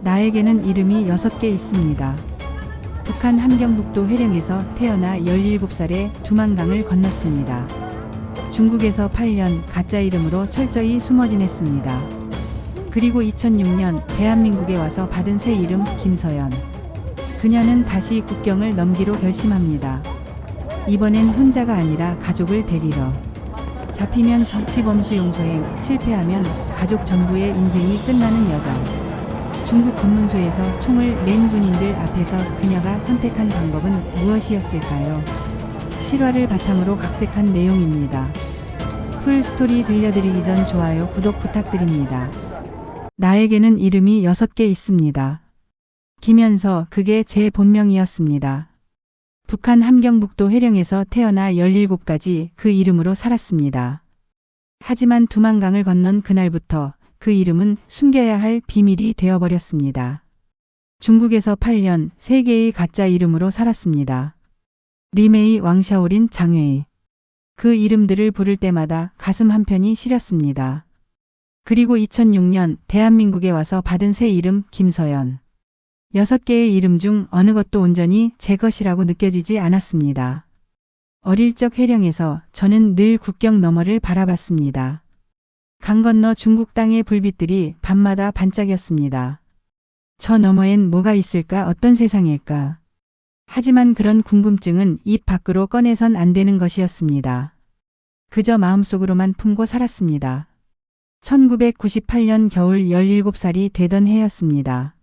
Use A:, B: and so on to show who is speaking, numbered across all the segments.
A: 나에게는 이름이 6개 있습니다. 북한 함경북도 회령에서 태어나 17살에 두만강을 건넜습니다. 중국에서 8년 가짜 이름으로 철저히 숨어 지냈습니다. 그리고 2006년 대한민국에 와서 받은 새 이름 김서연. 그녀는 다시 국경을 넘기로 결심합니다. 이번엔 혼자가 아니라 가족을 데리러. 잡히면 정치범수 용서행, 실패하면 가족 전부의 인생이 끝나는 여정. 중국 검문소에서 총을 맨 군인들 앞에서 그녀가 선택한 방법은 무엇이었을까요? 실화를 바탕으로 각색한 내용입니다. 풀 스토리 들려드리기 전 좋아요, 구독 부탁드립니다. 나에게는 이름이 6개 있습니다. 김현서, 그게 제 본명이었습니다. 북한 함경북도 회령에서 태어나 17까지 그 이름으로 살았습니다. 하지만 두만강을 건넌 그날부터 그 이름은 숨겨야 할 비밀이 되어버렸습니다. 중국에서 8년 3개의 가짜 이름으로 살았습니다. 리메이, 왕샤오린, 장웨이. 그 이름들을 부를 때마다 가슴 한편이 시렸습니다. 그리고 2006년 대한민국에 와서 받은 새 이름 김서연. 6개의 이름 중 어느 것도 온전히 제 것이라고 느껴지지 않았습니다. 어릴 적 회령에서 저는 늘 국경 너머를 바라봤습니다. 강 건너 중국 땅의 불빛들이 밤마다 반짝였습니다. 저 너머엔 뭐가 있을까, 어떤 세상일까. 하지만 그런 궁금증은 입 밖으로 꺼내선 안 되는 것이었습니다. 그저 마음속으로만 품고 살았습니다. 1998년 겨울 17살이 되던 해였습니다.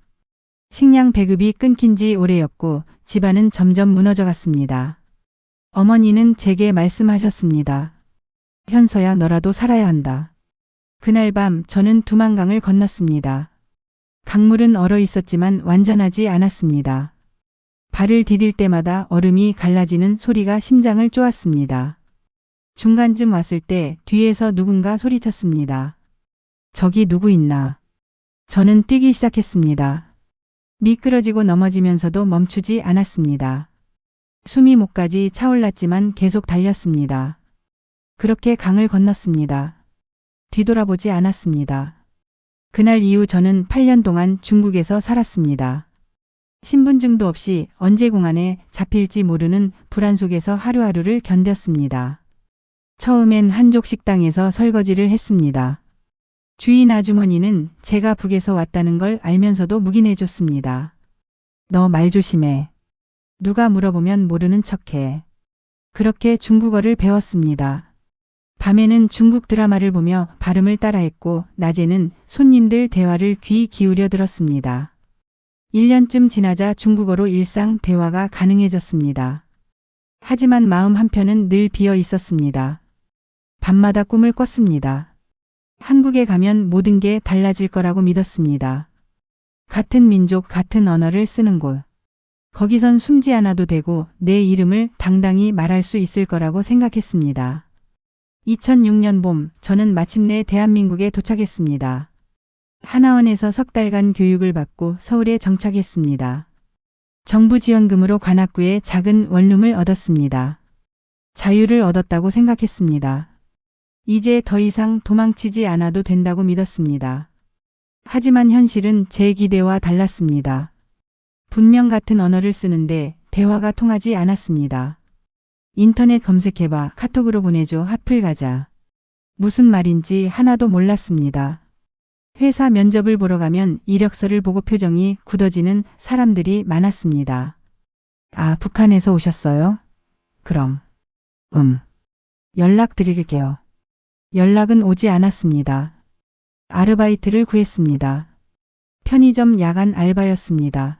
A: 식량 배급이 끊긴 지 오래였고 집안은 점점 무너져 갔습니다. 어머니는 제게 말씀하셨습니다. 현서야, 너라도 살아야 한다. 그날 밤 저는 두만강을 건넜습니다. 강물은 얼어 있었지만 완전하지 않았습니다. 발을 디딜 때마다 얼음이 갈라지는 소리가 심장을 쪼았습니다. 중간쯤 왔을 때 뒤에서 누군가 소리쳤습니다. 저기 누구 있나? 저는 뛰기 시작했습니다. 미끄러지고 넘어지면서도 멈추지 않았습니다. 숨이 목까지 차올랐지만 계속 달렸습니다. 그렇게 강을 건넜습니다. 뒤돌아보지 않았습니다. 그날 이후 저는 8년 동안 중국에서 살았습니다. 신분증도 없이 언제 공안에 잡힐지 모르는 불안 속에서 하루하루를 견뎠습니다. 처음엔 한족 식당에서 설거지를 했습니다. 주인 아주머니는 제가 북에서 왔다는 걸 알면서도 묵인해줬습니다. 너 말 조심해. 누가 물어보면 모르는 척해. 그렇게 중국어를 배웠습니다. 밤에는 중국 드라마를 보며 발음을 따라했고 낮에는 손님들 대화를 귀 기울여 들었습니다. 1년쯤 지나자 중국어로 일상 대화가 가능해졌습니다. 하지만 마음 한편은 늘 비어 있었습니다. 밤마다 꿈을 꿨습니다. 한국에 가면 모든 게 달라질 거라고 믿었습니다. 같은 민족, 같은 언어를 쓰는 곳. 거기선 숨지 않아도 되고 내 이름을 당당히 말할 수 있을 거라고 생각했습니다. 2006년 봄, 저는 마침내 대한민국에 도착했습니다. 하나원에서 석 달간 교육을 받고 서울에 정착했습니다. 정부 지원금으로 관악구에 작은 원룸을 얻었습니다. 자유를 얻었다고 생각했습니다. 이제 더 이상 도망치지 않아도 된다고 믿었습니다. 하지만 현실은 제 기대와 달랐습니다. 분명 같은 언어를 쓰는데 대화가 통하지 않았습니다. 인터넷 검색해봐, 카톡으로 보내줘, 핫플 가자. 무슨 말인지 하나도 몰랐습니다. 회사 면접을 보러 가면 이력서를 보고 표정이 굳어지는 사람들이 많았습니다. 아, 북한에서 오셨어요? 그럼. 연락드릴게요. 연락은 오지 않았습니다. 아르바이트를 구했습니다. 편의점 야간 알바였습니다.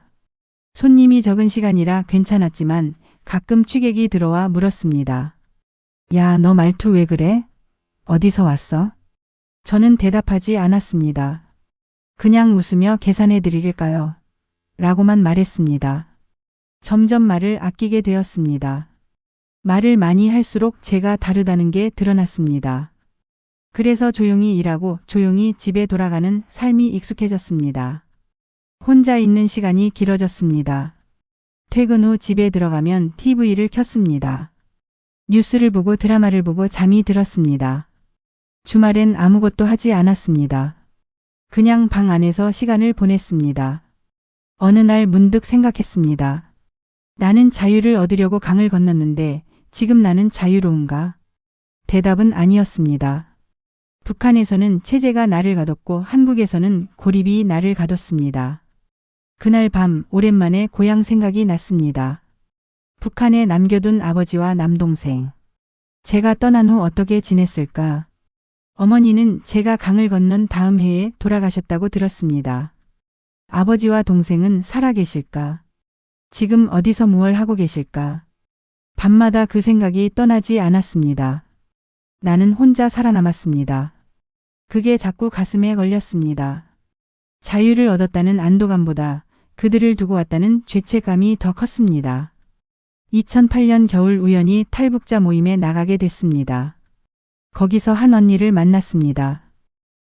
A: 손님이 적은 시간이라 괜찮았지만 가끔 취객이 들어와 물었습니다. 야, 너 말투 왜 그래? 어디서 왔어? 저는 대답하지 않았습니다. 그냥 웃으며 계산해 드릴까요? 라고만 말했습니다. 점점 말을 아끼게 되었습니다. 말을 많이 할수록 제가 다르다는 게 드러났습니다. 그래서 조용히 일하고 조용히 집에 돌아가는 삶이 익숙해졌습니다. 혼자 있는 시간이 길어졌습니다. 퇴근 후 집에 들어가면 TV를 켰습니다. 뉴스를 보고 드라마를 보고 잠이 들었습니다. 주말엔 아무것도 하지 않았습니다. 그냥 방 안에서 시간을 보냈습니다. 어느 날 문득 생각했습니다. 나는 자유를 얻으려고 강을 건넜는데 지금 나는 자유로운가? 대답은 아니었습니다. 북한에서는 체제가 나를 가뒀고 한국에서는 고립이 나를 가뒀습니다. 그날 밤 오랜만에 고향 생각이 났습니다. 북한에 남겨둔 아버지와 남동생. 제가 떠난 후 어떻게 지냈을까? 어머니는 제가 강을 건넌 다음 해에 돌아가셨다고 들었습니다. 아버지와 동생은 살아계실까? 지금 어디서 무얼 하고 계실까? 밤마다 그 생각이 떠나지 않았습니다. 나는 혼자 살아남았습니다. 그게 자꾸 가슴에 걸렸습니다. 자유를 얻었다는 안도감보다 그들을 두고 왔다는 죄책감이 더 컸습니다. 2008년 겨울 우연히 탈북자 모임에 나가게 됐습니다. 거기서 한 언니를 만났습니다.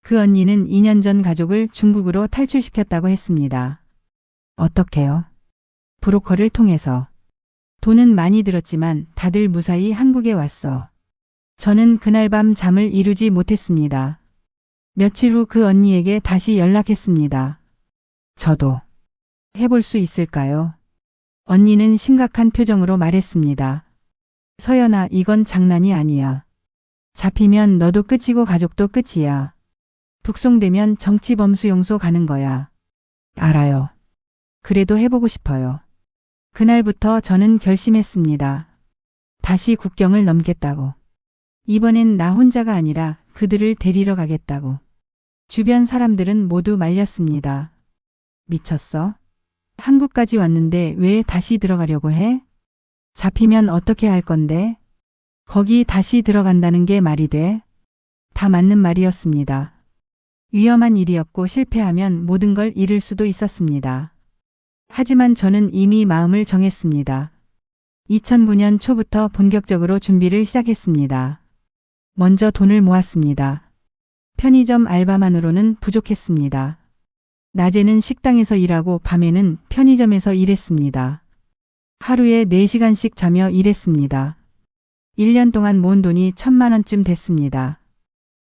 A: 그 언니는 2년 전 가족을 중국으로 탈출시켰다고 했습니다. 어떻게요? 브로커를 통해서. 돈은 많이 들었지만 다들 무사히 한국에 왔어. 저는 그날 밤 잠을 이루지 못했습니다. 며칠 후 그 언니에게 다시 연락했습니다. 저도 해볼 수 있을까요? 언니는 심각한 표정으로 말했습니다. 서연아, 이건 장난이 아니야. 잡히면 너도 끝이고 가족도 끝이야. 북송되면 정치범수용소 가는 거야. 알아요. 그래도 해보고 싶어요. 그날부터 저는 결심했습니다. 다시 국경을 넘겠다고. 이번엔 나 혼자가 아니라 그들을 데리러 가겠다고. 주변 사람들은 모두 말렸습니다. 미쳤어? 한국까지 왔는데 왜 다시 들어가려고 해? 잡히면 어떻게 할 건데? 거기 다시 들어간다는 게 말이 돼? 다 맞는 말이었습니다. 위험한 일이었고 실패하면 모든 걸 잃을 수도 있었습니다. 하지만 저는 이미 마음을 정했습니다. 2009년 초부터 본격적으로 준비를 시작했습니다. 먼저 돈을 모았습니다. 편의점 알바만으로는 부족했습니다. 낮에는 식당에서 일하고 밤에는 편의점에서 일했습니다. 하루에 4시간씩 자며 일했습니다. 1년 동안 모은 돈이 1,000만 원쯤 됐습니다.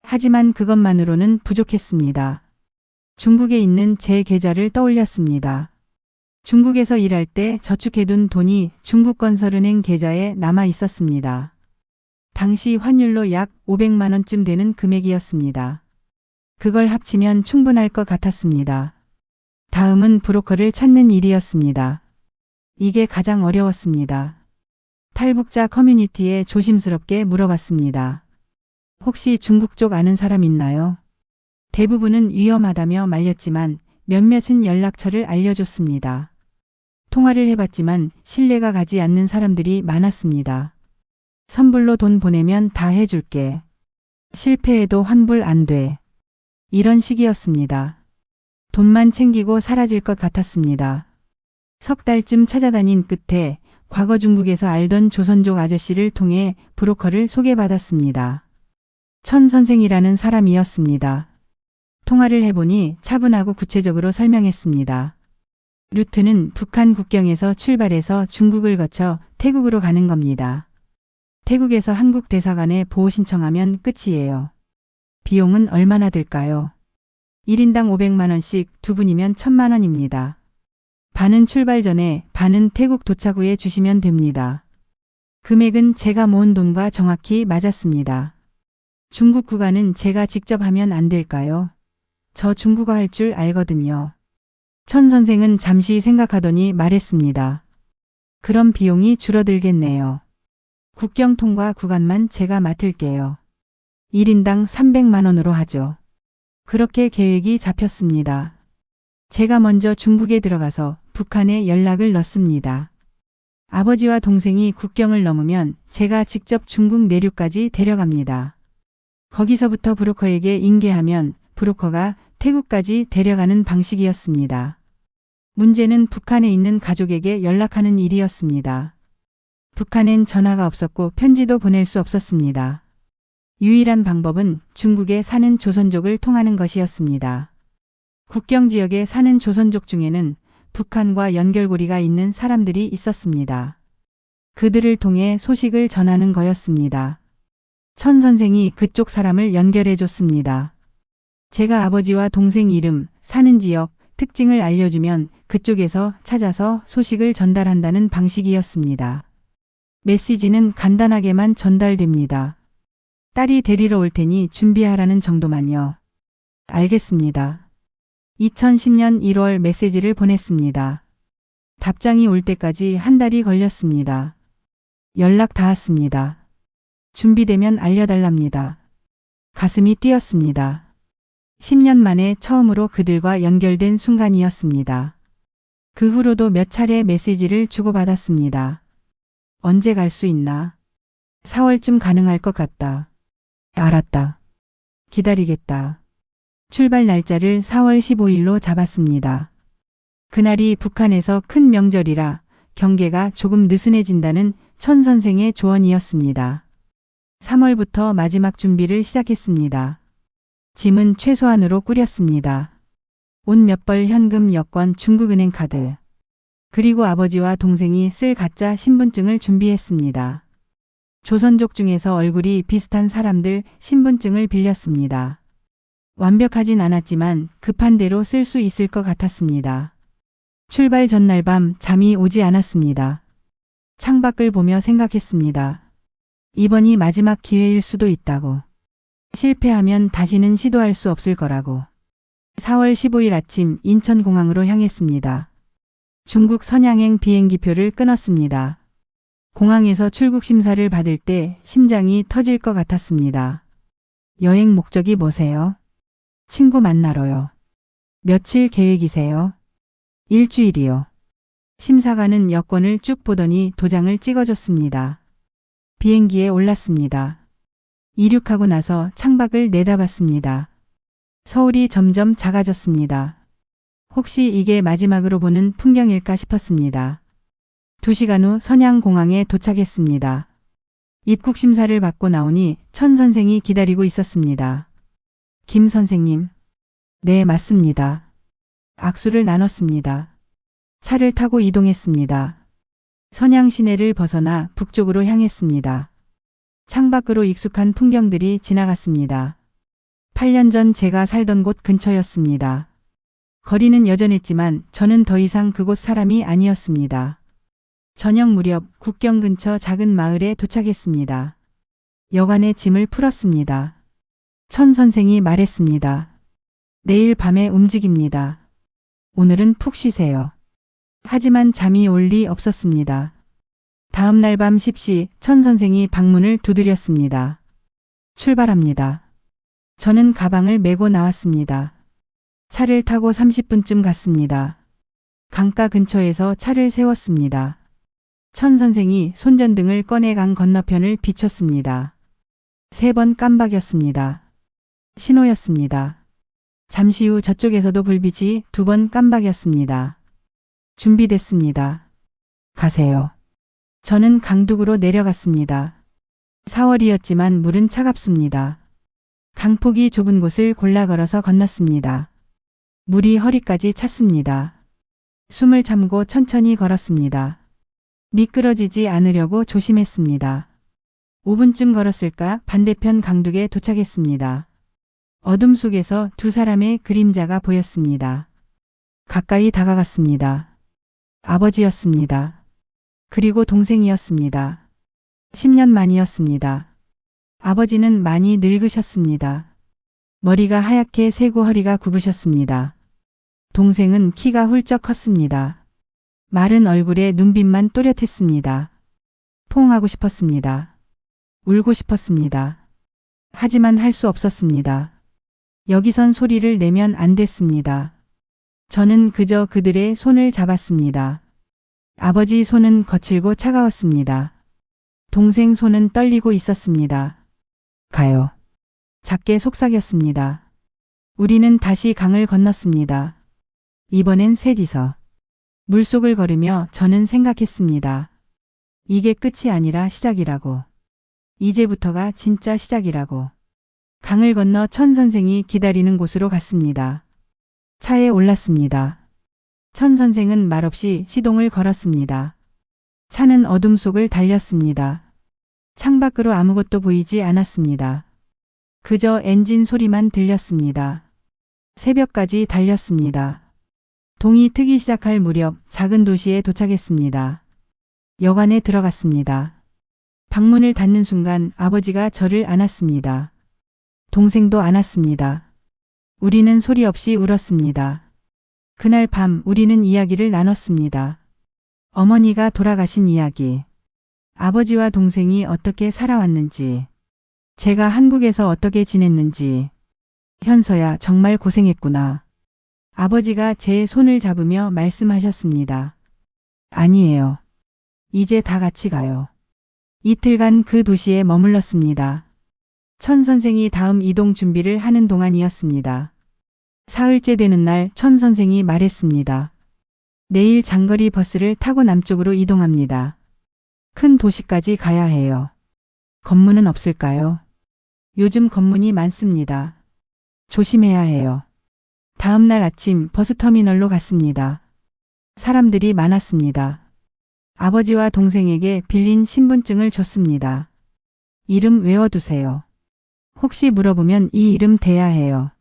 A: 하지만 그것만으로는 부족했습니다. 중국에 있는 제 계좌를 떠올렸습니다. 중국에서 일할 때 저축해둔 돈이 중국건설은행 계좌에 남아 있었습니다. 당시 환율로 약 500만 원쯤 되는 금액이었습니다. 그걸 합치면 충분할 것 같았습니다. 다음은 브로커를 찾는 일이었습니다. 이게 가장 어려웠습니다. 탈북자 커뮤니티에 조심스럽게 물어봤습니다. 혹시 중국 쪽 아는 사람 있나요? 대부분은 위험하다며 말렸지만 몇몇은 연락처를 알려줬습니다. 통화를 해봤지만 신뢰가 가지 않는 사람들이 많았습니다. 선불로 돈 보내면 다 해줄게. 실패해도 환불 안 돼. 이런 식이었습니다. 돈만 챙기고 사라질 것 같았습니다. 석 달쯤 찾아다닌 끝에 과거 중국에서 알던 조선족 아저씨를 통해 브로커를 소개받았습니다. 천 선생이라는 사람이었습니다. 통화를 해보니 차분하고 구체적으로 설명했습니다. 루트는 북한 국경에서 출발해서 중국을 거쳐 태국으로 가는 겁니다. 태국에서 한국 대사관에 보호 신청하면 끝이에요. 비용은 얼마나 들까요? 1인당 500만 원씩 두 분이면 1,000만 원입니다. 반은 출발 전에 반은 태국 도착 후에 주시면 됩니다. 금액은 제가 모은 돈과 정확히 맞았습니다. 중국 구간은 제가 직접 하면 안 될까요? 저 중국어 할 줄 알거든요. 천 선생은 잠시 생각하더니 말했습니다. 그럼 비용이 줄어들겠네요. 국경 통과 구간만 제가 맡을게요. 1인당 300만 원으로 하죠. 그렇게 계획이 잡혔습니다. 제가 먼저 중국에 들어가서 북한에 연락을 넣습니다. 아버지와 동생이 국경을 넘으면 제가 직접 중국 내륙까지 데려갑니다. 거기서부터 브로커에게 인계하면 브로커가 태국까지 데려가는 방식이었습니다. 문제는 북한에 있는 가족에게 연락하는 일이었습니다. 북한엔 전화가 없었고 편지도 보낼 수 없었습니다. 유일한 방법은 중국에 사는 조선족을 통하는 것이었습니다. 국경 지역에 사는 조선족 중에는 북한과 연결고리가 있는 사람들이 있었습니다. 그들을 통해 소식을 전하는 거였습니다. 천 선생이 그쪽 사람을 연결해 줬습니다. 제가 아버지와 동생 이름, 사는 지역, 특징을 알려주면 그쪽에서 찾아서 소식을 전달한다는 방식이었습니다. 메시지는 간단하게만 전달됩니다. 딸이 데리러 올 테니 준비하라는 정도만요. 알겠습니다. 2010년 1월 메시지를 보냈습니다. 답장이 올 때까지 한 달이 걸렸습니다. 연락 닿았습니다. 준비되면 알려달랍니다. 가슴이 뛰었습니다. 10년 만에 처음으로 그들과 연결된 순간이었습니다. 그 후로도 몇 차례 메시지를 주고받았습니다. 언제 갈 수 있나? 4월쯤 가능할 것 같다. 알았다. 기다리겠다. 출발 날짜를 4월 15일로 잡았습니다. 그날이 북한에서 큰 명절이라 경계가 조금 느슨해진다는 천 선생의 조언이었습니다. 3월부터 마지막 준비를 시작했습니다. 짐은 최소한으로 꾸렸습니다. 옷 몇 벌, 현금, 여권, 중국은행 카드. 그리고 아버지와 동생이 쓸 가짜 신분증을 준비했습니다. 조선족 중에서 얼굴이 비슷한 사람들 신분증을 빌렸습니다. 완벽하진 않았지만 급한 대로 쓸 수 있을 것 같았습니다. 출발 전날 밤 잠이 오지 않았습니다. 창밖을 보며 생각했습니다. 이번이 마지막 기회일 수도 있다고. 실패하면 다시는 시도할 수 없을 거라고. 4월 15일 아침 인천공항으로 향했습니다. 중국 선양행 비행기표를 끊었습니다. 공항에서 출국 심사를 받을 때 심장이 터질 것 같았습니다. 여행 목적이 뭐세요? 친구 만나러요. 며칠 계획이세요? 일주일이요. 심사관은 여권을 쭉 보더니 도장을 찍어줬습니다. 비행기에 올랐습니다. 이륙하고 나서 창밖을 내다봤습니다. 서울이 점점 작아졌습니다. 혹시 이게 마지막으로 보는 풍경일까 싶었습니다. 2시간 후 선양공항에 도착했습니다. 입국 심사를 받고 나오니 천 선생이 기다리고 있었습니다. 김 선생님. 네, 맞습니다. 악수를 나눴습니다. 차를 타고 이동했습니다. 선양 시내를 벗어나 북쪽으로 향했습니다. 창밖으로 익숙한 풍경들이 지나갔습니다. 8년 전 제가 살던 곳 근처였습니다. 거리는 여전했지만 저는 더 이상 그곳 사람이 아니었습니다. 저녁 무렵 국경 근처 작은 마을에 도착했습니다. 여관에 짐을 풀었습니다. 천 선생이 말했습니다. 내일 밤에 움직입니다. 오늘은 푹 쉬세요. 하지만 잠이 올 리 없었습니다. 다음 날 밤 10시 천 선생이 방문을 두드렸습니다. 출발합니다. 저는 가방을 메고 나왔습니다. 차를 타고 30분쯤 갔습니다. 강가 근처에서 차를 세웠습니다. 천 선생이 손전등을 꺼내 강 건너편을 비췄습니다. 3번 깜박였습니다. 신호였습니다. 잠시 후 저쪽에서도 불빛이 2번 깜박였습니다. 준비됐습니다. 가세요. 저는 강둑으로 내려갔습니다. 4월이었지만 물은 차갑습니다. 강폭이 좁은 곳을 골라 걸어서 건넜습니다. 물이 허리까지 찼습니다. 숨을 참고 천천히 걸었습니다. 미끄러지지 않으려고 조심했습니다. 5분쯤 걸었을까 반대편 강둑에 도착했습니다. 어둠 속에서 2 사람의 그림자가 보였습니다. 가까이 다가갔습니다. 아버지였습니다. 그리고 동생이었습니다. 10년 만이었습니다. 아버지는 많이 늙으셨습니다. 머리가 하얗게 새고 허리가 굽으셨습니다. 동생은 키가 훌쩍 컸습니다. 마른 얼굴에 눈빛만 또렷했습니다. 포옹하고 싶었습니다. 울고 싶었습니다. 하지만 할 수 없었습니다. 여기선 소리를 내면 안 됐습니다. 저는 그저 그들의 손을 잡았습니다. 아버지 손은 거칠고 차가웠습니다. 동생 손은 떨리고 있었습니다. 가요. 작게 속삭였습니다. 우리는 다시 강을 건넜습니다. 이번엔 셋이서. 물속을 걸으며 저는 생각했습니다. 이게 끝이 아니라 시작이라고. 이제부터가 진짜 시작이라고. 강을 건너 천 선생이 기다리는 곳으로 갔습니다. 차에 올랐습니다. 천 선생은 말없이 시동을 걸었습니다. 차는 어둠 속을 달렸습니다. 창밖으로 아무것도 보이지 않았습니다. 그저 엔진 소리만 들렸습니다. 새벽까지 달렸습니다. 동이 트기 시작할 무렵 작은 도시에 도착했습니다. 여관에 들어갔습니다. 방문을 닫는 순간 아버지가 저를 안았습니다. 동생도 안았습니다. 우리는 소리 없이 울었습니다. 그날 밤 우리는 이야기를 나눴습니다. 어머니가 돌아가신 이야기, 아버지와 동생이 어떻게 살아왔는지, 제가 한국에서 어떻게 지냈는지. 현서야, 정말 고생했구나. 아버지가 제 손을 잡으며 말씀하셨습니다. 아니에요. 이제 다 같이 가요. 이틀간 그 도시에 머물렀습니다. 천 선생이 다음 이동 준비를 하는 동안이었습니다. 사흘째 되는 날 천 선생이 말했습니다. 내일 장거리 버스를 타고 남쪽으로 이동합니다. 큰 도시까지 가야 해요. 검문은 없을까요? 요즘 검문이 많습니다. 조심해야 해요. 다음 날 아침 버스터미널로 갔습니다. 사람들이 많았습니다. 아버지와 동생에게 빌린 신분증을 줬습니다. 이름 외워두세요. 혹시 물어보면 이 이름 대야 해요.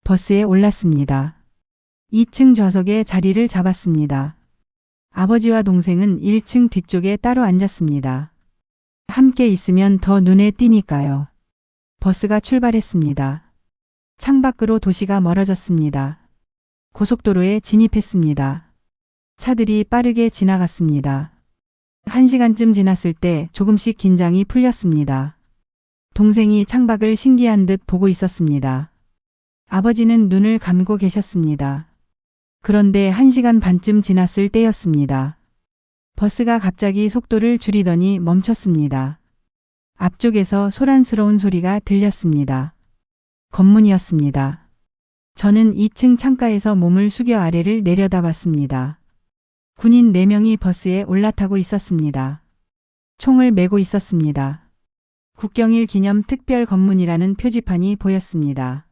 A: 버스에 올랐습니다. 2층 좌석에 자리를 잡았습니다. 아버지와 동생은 1층 뒤쪽에 따로 앉았습니다. 함께 있으면 더 눈에 띄니까요. 버스가 출발했습니다. 창밖으로 도시가 멀어졌습니다. 고속도로에 진입했습니다. 차들이 빠르게 지나갔습니다. 1시간쯤 지났을 때 조금씩 긴장이 풀렸습니다. 동생이 창밖을 신기한 듯 보고 있었습니다. 아버지는 눈을 감고 계셨습니다. 그런데 1시간 반쯤 지났을 때였습니다. 버스가 갑자기 속도를 줄이더니 멈췄습니다. 앞쪽에서 소란스러운 소리가 들렸습니다. 검문이었습니다. 저는 2층 창가에서 몸을 숙여 아래를 내려다봤습니다. 군인 4명이 버스에 올라타고 있었습니다. 총을 메고 있었습니다. 국경일 기념 특별 검문이라는 표지판이 보였습니다.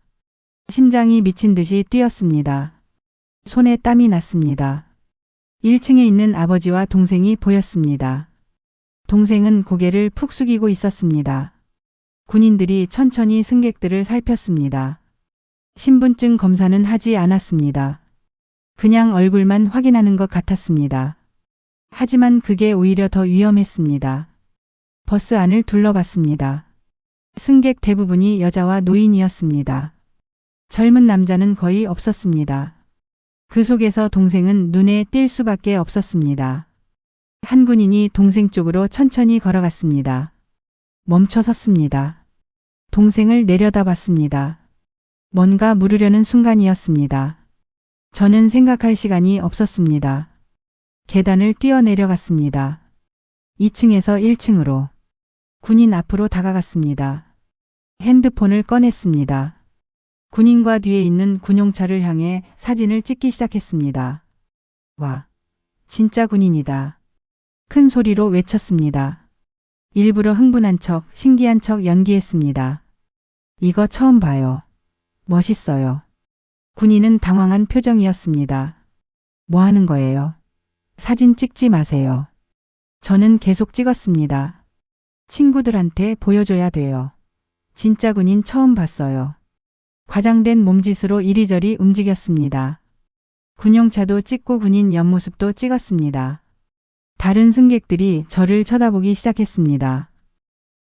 A: 심장이 미친 듯이 뛰었습니다. 손에 땀이 났습니다. 1층에 있는 아버지와 동생이 보였습니다. 동생은 고개를 푹 숙이고 있었습니다. 군인들이 천천히 승객들을 살폈습니다. 신분증 검사는 하지 않았습니다. 그냥 얼굴만 확인하는 것 같았습니다. 하지만 그게 오히려 더 위험했습니다. 버스 안을 둘러봤습니다. 승객 대부분이 여자와 노인이었습니다. 젊은 남자는 거의 없었습니다. 그 속에서 동생은 눈에 띌 수밖에 없었습니다. 한 군인이 동생 쪽으로 천천히 걸어갔습니다. 멈춰 섰습니다. 동생을 내려다봤습니다. 뭔가 물으려는 순간이었습니다. 저는 생각할 시간이 없었습니다. 계단을 뛰어내려갔습니다. 2층에서 1층으로. 군인 앞으로 다가갔습니다. 핸드폰을 꺼냈습니다. 군인과 뒤에 있는 군용차를 향해 사진을 찍기 시작했습니다. 와, 진짜 군인이다. 큰 소리로 외쳤습니다. 일부러 흥분한 척, 신기한 척 연기했습니다. 이거 처음 봐요. 멋있어요. 군인은 당황한 표정이었습니다. 뭐 하는 거예요? 사진 찍지 마세요. 저는 계속 찍었습니다. 친구들한테 보여줘야 돼요. 진짜 군인 처음 봤어요. 과장된 몸짓으로 이리저리 움직였습니다. 군용차도 찍고 군인 옆모습도 찍었습니다. 다른 승객들이 저를 쳐다보기 시작했습니다.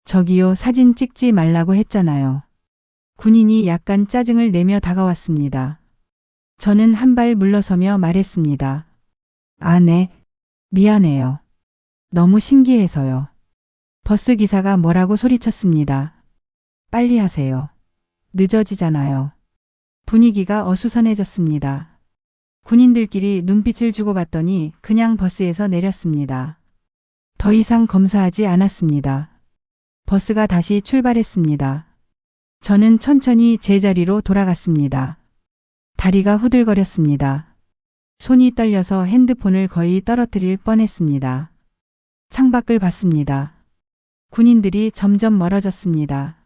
A: 저기요, 사진 찍지 말라고 했잖아요. 군인이 약간 짜증을 내며 다가왔습니다. 저는 한 발 물러서며 말했습니다. 아, 네. 미안해요. 너무 신기해서요. 버스 기사가 뭐라고 소리쳤습니다. 빨리 하세요. 늦어지잖아요. 분위기가 어수선해졌습니다. 군인들끼리 눈빛을 주고받더니 그냥 버스에서 내렸습니다. 더 이상 검사하지 않았습니다. 버스가 다시 출발했습니다. 저는 천천히 제자리로 돌아갔습니다. 다리가 후들거렸습니다. 손이 떨려서 핸드폰을 거의 떨어뜨릴 뻔했습니다. 창밖을 봤습니다. 군인들이 점점 멀어졌습니다.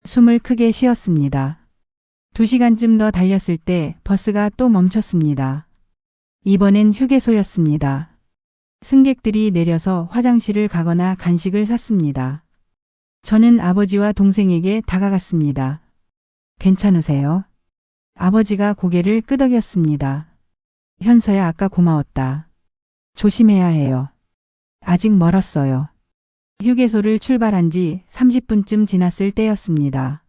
A: 숨을 크게 쉬었습니다. 2시간쯤 더 달렸을 때 버스가 또 멈췄습니다. 이번엔 휴게소였습니다. 승객들이 내려서 화장실을 가거나 간식을 샀습니다. 저는 아버지와 동생에게 다가갔습니다. 괜찮으세요? 아버지가 고개를 끄덕였습니다. 현서야, 아까 고마웠다. 조심해야 해요. 아직 멀었어요. 휴게소를 출발한 지 30분쯤 지났을 때였습니다.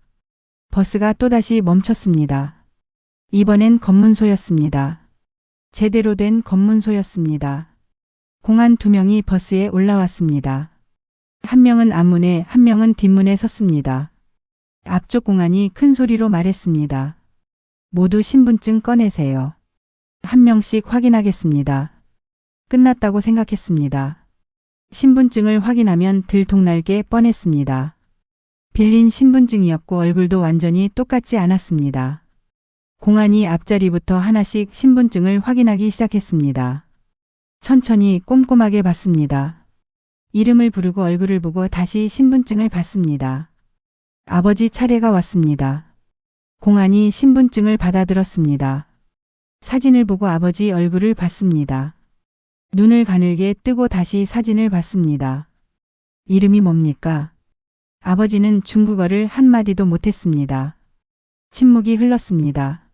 A: 버스가 또다시 멈췄습니다. 이번엔 검문소였습니다. 제대로 된 검문소였습니다. 공안 2명이 버스에 올라왔습니다. 한 명은 앞문에, 한 명은 뒷문에 섰습니다. 앞쪽 공안이 큰 소리로 말했습니다. 모두 신분증 꺼내세요. 한 명씩 확인하겠습니다. 끝났다고 생각했습니다. 신분증을 확인하면 들통날 게 뻔했습니다. 빌린 신분증이었고 얼굴도 완전히 똑같지 않았습니다. 공안이 앞자리부터 하나씩 신분증을 확인하기 시작했습니다. 천천히 꼼꼼하게 봤습니다. 이름을 부르고 얼굴을 보고 다시 신분증을 봤습니다. 아버지 차례가 왔습니다. 공안이 신분증을 받아들었습니다. 사진을 보고 아버지 얼굴을 봤습니다. 눈을 가늘게 뜨고 다시 사진을 봤습니다. 이름이 뭡니까? 아버지는 중국어를 한마디도 못했습니다. 침묵이 흘렀습니다.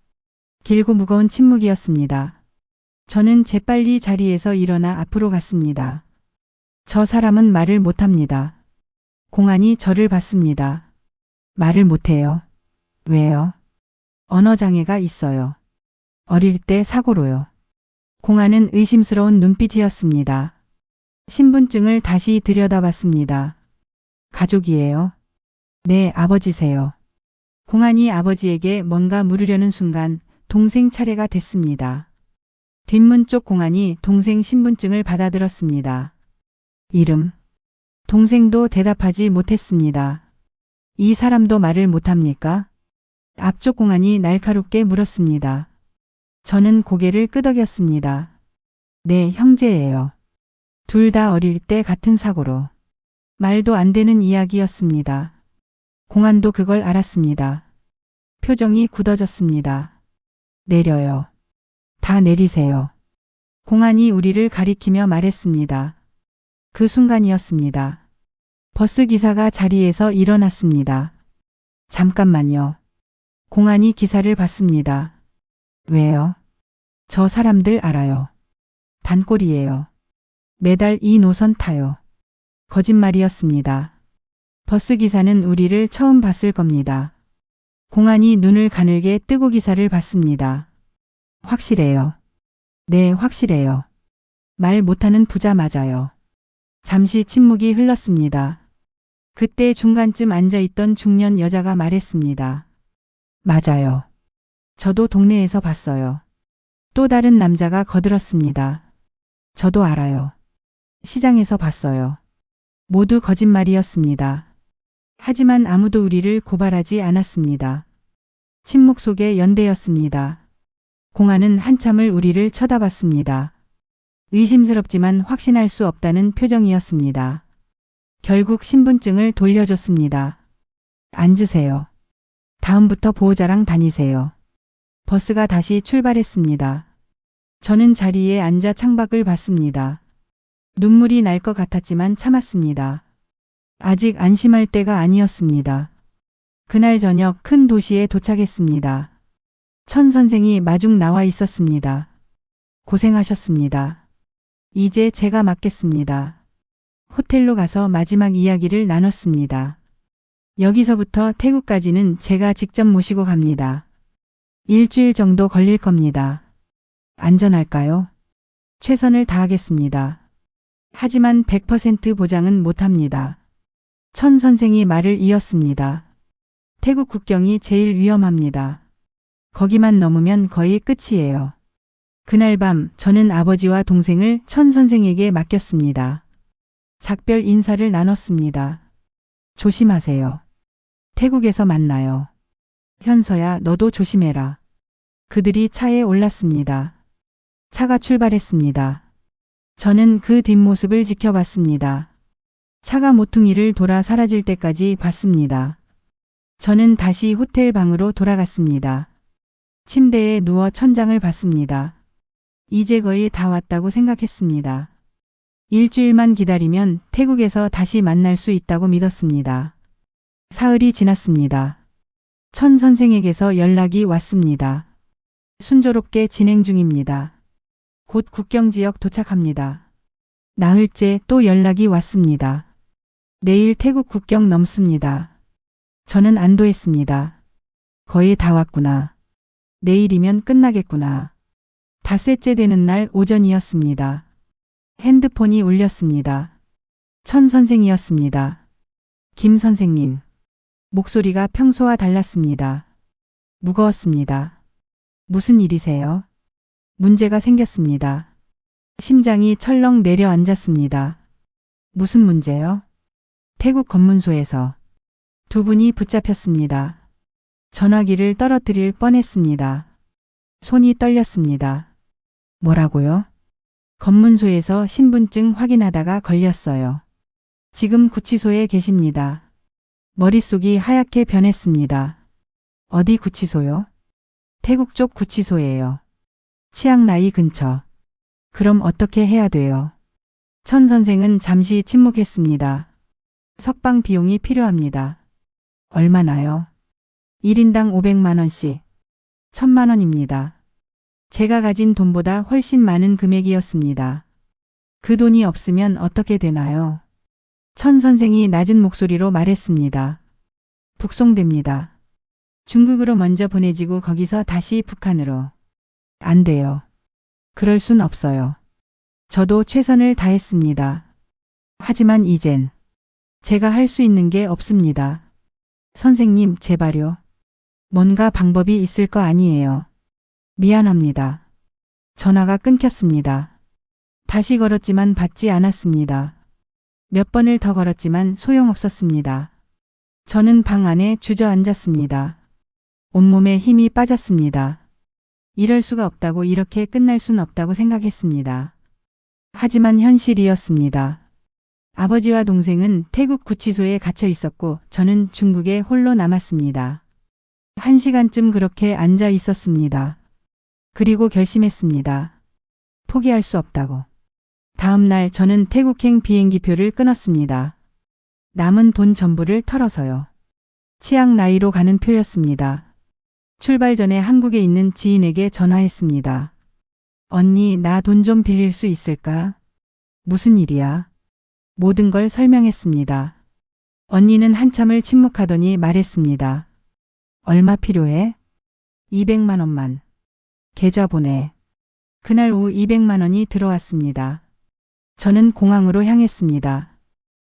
A: 길고 무거운 침묵이었습니다. 저는 재빨리 자리에서 일어나 앞으로 갔습니다. 저 사람은 말을 못합니다. 공안이 저를 봤습니다. 말을 못해요. 왜요? 언어장애가 있어요. 어릴 때 사고로요. 공안은 의심스러운 눈빛이었습니다. 신분증을 다시 들여다봤습니다. 가족이에요? 네, 아버지세요. 공안이 아버지에게 뭔가 물으려는 순간 동생 차례가 됐습니다. 뒷문 쪽 공안이 동생 신분증을 받아들었습니다. 이름. 동생도 대답하지 못했습니다. 이 사람도 말을 못합니까? 앞쪽 공안이 날카롭게 물었습니다. 저는 고개를 끄덕였습니다. 네, 형제예요. 둘 다 어릴 때 같은 사고로. 말도 안 되는 이야기였습니다. 공안도 그걸 알았습니다. 표정이 굳어졌습니다. 내려요. 다 내리세요. 공안이 우리를 가리키며 말했습니다. 그 순간이었습니다. 버스 기사가 자리에서 일어났습니다. 잠깐만요. 공안이 기사를 봤습니다. 왜요? 저 사람들 알아요. 단골이에요. 매달 이 노선 타요. 거짓말이었습니다. 버스 기사는 우리를 처음 봤을 겁니다. 공안이 눈을 가늘게 뜨고 기사를 봤습니다. 확실해요. 네, 확실해요. 말 못하는 부자 맞아요. 잠시 침묵이 흘렀습니다. 그때 중간쯤 앉아있던 중년 여자가 말했습니다. 맞아요. 저도 동네에서 봤어요. 또 다른 남자가 거들었습니다. 저도 알아요. 시장에서 봤어요. 모두 거짓말이었습니다. 하지만 아무도 우리를 고발하지 않았습니다. 침묵 속의 연대였습니다. 공안은 한참을 우리를 쳐다봤습니다. 의심스럽지만 확신할 수 없다는 표정이었습니다. 결국 신분증을 돌려줬습니다. 앉으세요. 다음부터 보호자랑 다니세요. 버스가 다시 출발했습니다. 저는 자리에 앉아 창밖을 봤습니다. 눈물이 날 것 같았지만 참았습니다. 아직 안심할 때가 아니었습니다. 그날 저녁 큰 도시에 도착했습니다. 천 선생이 마중 나와 있었습니다. 고생하셨습니다. 이제 제가 맡겠습니다. 호텔로 가서 마지막 이야기를 나눴습니다. 여기서부터 태국까지는 제가 직접 모시고 갑니다. 일주일 정도 걸릴 겁니다. 안전할까요? 최선을 다하겠습니다. 하지만 100% 보장은 못합니다. 천 선생이 말을 이었습니다. 태국 국경이 제일 위험합니다. 거기만 넘으면 거의 끝이에요. 그날 밤 저는 아버지와 동생을 천 선생에게 맡겼습니다. 작별 인사를 나눴습니다. 조심하세요. 태국에서 만나요. 현서야, 너도 조심해라. 그들이 차에 올랐습니다. 차가 출발했습니다. 저는 그 뒷모습을 지켜봤습니다. 차가 모퉁이를 돌아 사라질 때까지 봤습니다. 저는 다시 호텔 방으로 돌아갔습니다. 침대에 누워 천장을 봤습니다. 이제 거의 다 왔다고 생각했습니다. 일주일만 기다리면 태국에서 다시 만날 수 있다고 믿었습니다. 사흘이 지났습니다. 천 선생에게서 연락이 왔습니다. 순조롭게 진행 중입니다. 곧 국경지역 도착합니다. 나흘째 또 연락이 왔습니다. 내일 태국 국경 넘습니다. 저는 안도했습니다. 거의 다 왔구나. 내일이면 끝나겠구나. 닷새째 되는 날 오전이었습니다. 핸드폰이 울렸습니다. 천 선생이었습니다. 김 선생님. 목소리가 평소와 달랐습니다. 무거웠습니다. 무슨 일이세요? 문제가 생겼습니다. 심장이 철렁 내려앉았습니다. 무슨 문제요? 태국 검문소에서 두 분이 붙잡혔습니다. 전화기를 떨어뜨릴 뻔했습니다. 손이 떨렸습니다. 뭐라고요? 검문소에서 신분증 확인하다가 걸렸어요. 지금 구치소에 계십니다. 머릿속이 하얗게 변했습니다. 어디 구치소요? 태국 쪽 구치소예요. 치앙라이 근처. 그럼 어떻게 해야 돼요? 천 선생은 잠시 침묵했습니다. 석방 비용이 필요합니다. 얼마나요? 1인당 500만 원씩. 1000만 원입니다. 제가 가진 돈보다 훨씬 많은 금액이었습니다. 그 돈이 없으면 어떻게 되나요? 천 선생이 낮은 목소리로 말했습니다. 북송됩니다. 중국으로 먼저 보내지고 거기서 다시 북한으로. 안 돼요. 그럴 순 없어요. 저도 최선을 다했습니다. 하지만 이젠 제가 할 수 있는 게 없습니다. 선생님, 제발요. 뭔가 방법이 있을 거 아니에요. 미안합니다. 전화가 끊겼습니다. 다시 걸었지만 받지 않았습니다. 몇 번을 더 걸었지만 소용없었습니다. 저는 방 안에 주저앉았습니다. 온몸에 힘이 빠졌습니다. 이럴 수가 없다고, 이렇게 끝날 순 없다고 생각했습니다. 하지만 현실이었습니다. 아버지와 동생은 태국 구치소에 갇혀 있었고 저는 중국에 홀로 남았습니다. 1시간쯤 그렇게 앉아 있었습니다. 그리고 결심했습니다. 포기할 수 없다고. 다음 날 저는 태국행 비행기표를 끊었습니다. 남은 돈 전부를 털어서요. 치앙라이로 가는 표였습니다. 출발 전에 한국에 있는 지인에게 전화했습니다. 언니, 나 돈 좀 빌릴 수 있을까? 무슨 일이야? 모든 걸 설명했습니다. 언니는 한참을 침묵하더니 말했습니다. 얼마 필요해? 200만 원만. 계좌 보내. 그날 오후 200만 원이 들어왔습니다. 저는 공항으로 향했습니다.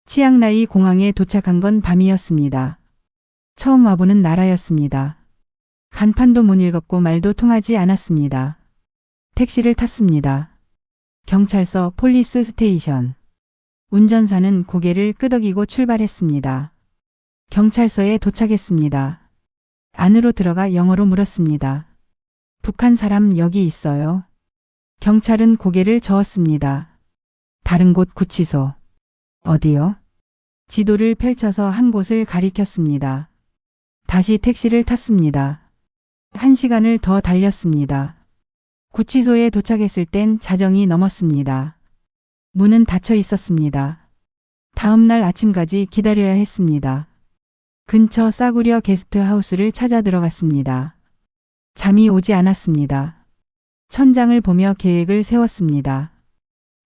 A: 치앙라이 공항에 도착한 건 밤이었습니다. 처음 와보는 나라였습니다. 간판도 못 읽었고 말도 통하지 않았습니다. 택시를 탔습니다. 경찰서 폴리스 스테이션. 운전사는 고개를 끄덕이고 출발했습니다. 경찰서에 도착했습니다. 안으로 들어가 영어로 물었습니다. 북한 사람 여기 있어요? 경찰은 고개를 저었습니다. 다른 곳 구치소. 어디요? 지도를 펼쳐서 한 곳을 가리켰습니다. 다시 택시를 탔습니다. 1시간을 더 달렸습니다. 구치소에 도착했을 땐 자정이 넘었습니다. 문은 닫혀 있었습니다. 다음 날 아침까지 기다려야 했습니다. 근처 싸구려 게스트하우스를 찾아 들어갔습니다. 잠이 오지 않았습니다. 천장을 보며 계획을 세웠습니다.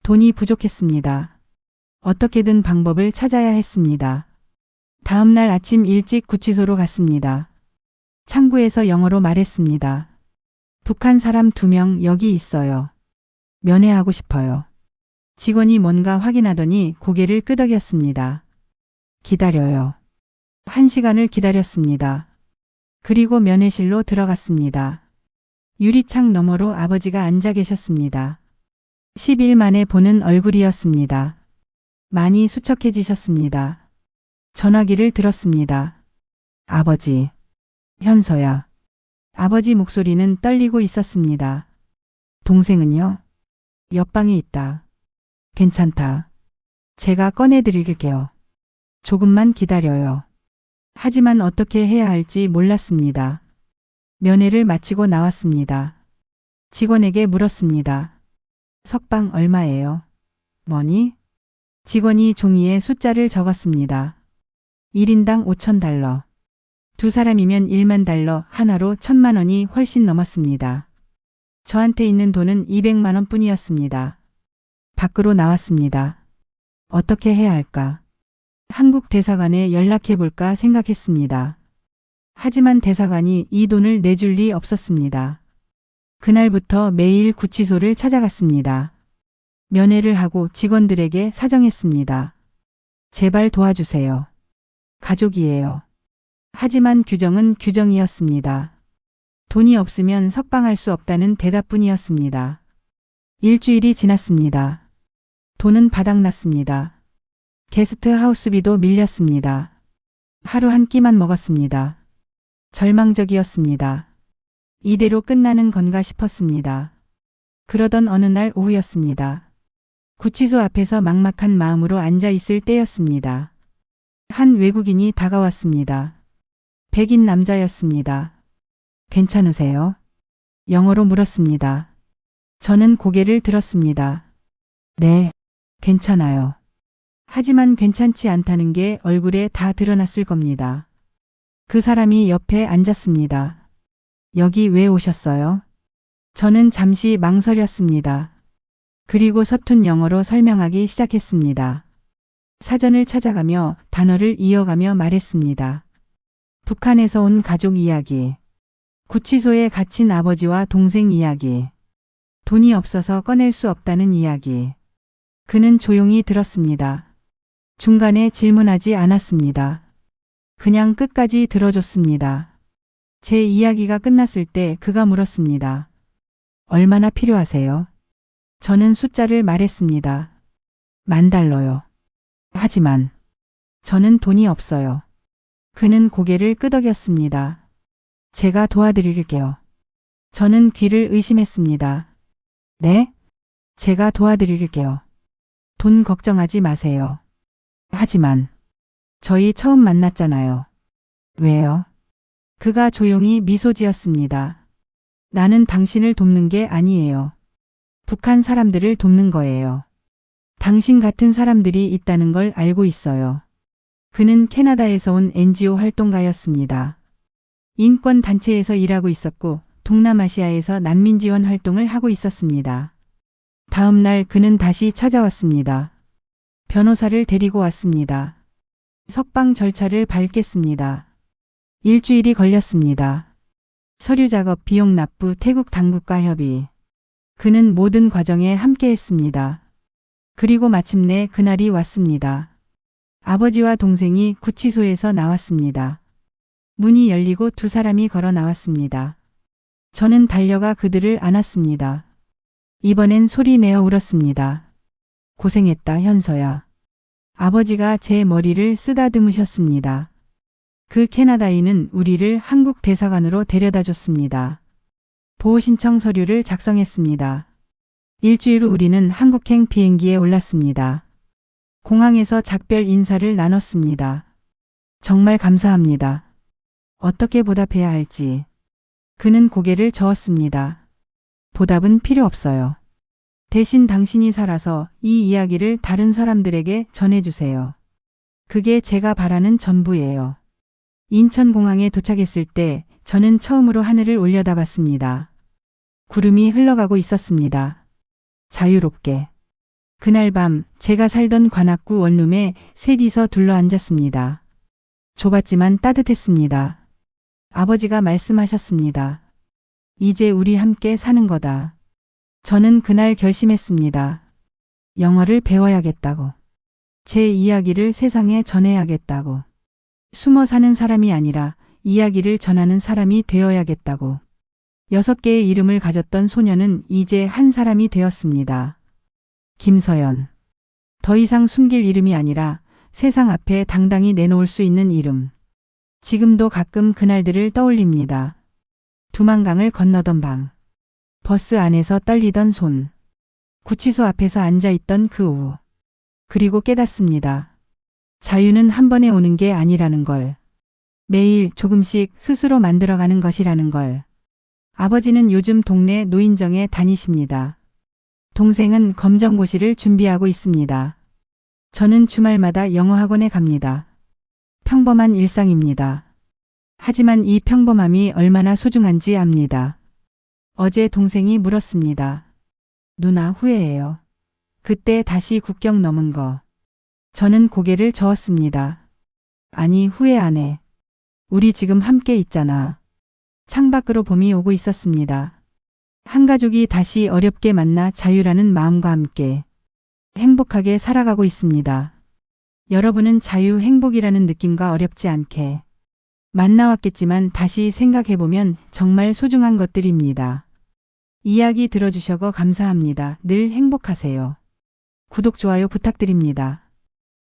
A: 돈이 부족했습니다. 어떻게든 방법을 찾아야 했습니다. 다음 날 아침 일찍 구치소로 갔습니다. 창구에서 영어로 말했습니다. 북한 사람 2명 여기 있어요. 면회하고 싶어요. 직원이 뭔가 확인하더니 고개를 끄덕였습니다. 기다려요. 1시간을 기다렸습니다. 그리고 면회실로 들어갔습니다. 유리창 너머로 아버지가 앉아 계셨습니다. 10일 만에 보는 얼굴이었습니다. 많이 수척해지셨습니다. 전화기를 들었습니다. 아버지. 현서야. 아버지 목소리는 떨리고 있었습니다. 동생은요? 옆방에 있다. 괜찮다. 제가 꺼내드릴게요. 조금만 기다려요. 하지만 어떻게 해야 할지 몰랐습니다. 면회를 마치고 나왔습니다. 직원에게 물었습니다. 석방 얼마예요? 뭐니? 직원이 종이에 숫자를 적었습니다. 1인당 5,000달러. 두 사람이면 1만 달러, 하나로 1,000만 원이 훨씬 넘었습니다. 저한테 있는 돈은 200만 원 뿐이었습니다. 밖으로 나왔습니다. 어떻게 해야 할까? 한국 대사관에 연락해 볼까 생각했습니다. 하지만 대사관이 이 돈을 내줄 리 없었습니다. 그날부터 매일 구치소를 찾아갔습니다. 면회를 하고 직원들에게 사정했습니다. 제발 도와주세요. 가족이에요. 하지만 규정은 규정이었습니다. 돈이 없으면 석방할 수 없다는 대답뿐이었습니다. 일주일이 지났습니다. 돈은 바닥났습니다. 게스트 하우스비도 밀렸습니다. 하루 한 끼만 먹었습니다. 절망적이었습니다. 이대로 끝나는 건가 싶었습니다. 그러던 어느 날 오후였습니다. 구치소 앞에서 막막한 마음으로 앉아 있을 때였습니다. 한 외국인이 다가왔습니다. 백인 남자였습니다. 괜찮으세요? 영어로 물었습니다. 저는 고개를 들었습니다. 네, 괜찮아요. 하지만 괜찮지 않다는 게 얼굴에 다 드러났을 겁니다. 그 사람이 옆에 앉았습니다. 여기 왜 오셨어요? 저는 잠시 망설였습니다. 그리고 서툰 영어로 설명하기 시작했습니다. 사전을 찾아가며 단어를 이어가며 말했습니다. 북한에서 온 가족 이야기. 구치소에 갇힌 아버지와 동생 이야기. 돈이 없어서 꺼낼 수 없다는 이야기. 그는 조용히 들었습니다. 중간에 질문하지 않았습니다. 그냥 끝까지 들어줬습니다. 제 이야기가 끝났을 때 그가 물었습니다. 얼마나 필요하세요? 저는 숫자를 말했습니다. $10,000요. 하지만 저는 돈이 없어요. 그는 고개를 끄덕였습니다. 제가 도와드릴게요. 저는 귀를 의심했습니다. 네? 제가 도와드릴게요. 돈 걱정하지 마세요. 하지만 저희 처음 만났잖아요. 왜요? 그가 조용히 미소 지었습니다. 나는 당신을 돕는 게 아니에요. 북한 사람들을 돕는 거예요. 당신 같은 사람들이 있다는 걸 알고 있어요. 그는 캐나다에서 온 NGO 활동가였습니다. 인권 단체에서 일하고 있었고 동남아시아에서 난민 지원 활동을 하고 있었습니다. 다음 날 그는 다시 찾아왔습니다. 변호사를 데리고 왔습니다. 석방 절차를 밟겠습니다. 일주일이 걸렸습니다. 서류 작업, 비용 납부, 태국 당국과 협의. 그는 모든 과정에 함께했습니다. 그리고 마침내 그날이 왔습니다. 아버지와 동생이 구치소에서 나왔습니다. 문이 열리고 두 사람이 걸어 나왔습니다. 저는 달려가 그들을 안았습니다. 이번엔 소리 내어 울었습니다. 고생했다, 현서야. 아버지가 제 머리를 쓰다듬으셨습니다. 그 캐나다인은 우리를 한국 대사관으로 데려다 줬습니다. 보호 신청 서류를 작성했습니다. 일주일 후 우리는 한국행 비행기에 올랐습니다. 공항에서 작별 인사를 나눴습니다. 정말 감사합니다. 어떻게 보답해야 할지. 그는 고개를 저었습니다. 보답은 필요 없어요. 대신 당신이 살아서 이 이야기를 다른 사람들에게 전해주세요. 그게 제가 바라는 전부예요. 인천공항에 도착했을 때 저는 처음으로 하늘을 올려다봤습니다. 구름이 흘러가고 있었습니다. 자유롭게. 그날 밤 제가 살던 관악구 원룸에 셋이서 둘러앉았습니다. 좁았지만 따뜻했습니다. 아버지가 말씀하셨습니다. 이제 우리 함께 사는 거다. 저는 그날 결심했습니다. 영어를 배워야겠다고. 제 이야기를 세상에 전해야겠다고. 숨어 사는 사람이 아니라 이야기를 전하는 사람이 되어야겠다고. 6개의 이름을 가졌던 소녀는 이제 한 사람이 되었습니다. 김서연. 더 이상 숨길 이름이 아니라 세상 앞에 당당히 내놓을 수 있는 이름. 지금도 가끔 그날들을 떠올립니다. 두만강을 건너던 방. 버스 안에서 떨리던 손. 구치소 앞에서 앉아있던 그 오후. 그리고 깨닫습니다. 자유는 한 번에 오는 게 아니라는 걸. 매일 조금씩 스스로 만들어가는 것이라는 걸. 아버지는 요즘 동네 노인정에 다니십니다. 동생은 검정고시를 준비하고 있습니다. 저는 주말마다 영어학원에 갑니다. 평범한 일상입니다. 하지만 이 평범함이 얼마나 소중한지 압니다. 어제 동생이 물었습니다. 누나 후회해요. 그때 다시 국경 넘은 거. 저는 고개를 저었습니다. 아니 후회 안 해. 우리 지금 함께 있잖아. 창밖으로 봄이 오고 있었습니다. 한 가족이 다시 어렵게 만나 자유라는 마음과 함께 행복하게 살아가고 있습니다. 여러분은 자유, 행복이라는 느낌과 어렵지 않게 만나왔겠지만 다시 생각해보면 정말 소중한 것들입니다. 이야기 들어주셔서 감사합니다. 늘 행복하세요. 구독, 좋아요 부탁드립니다.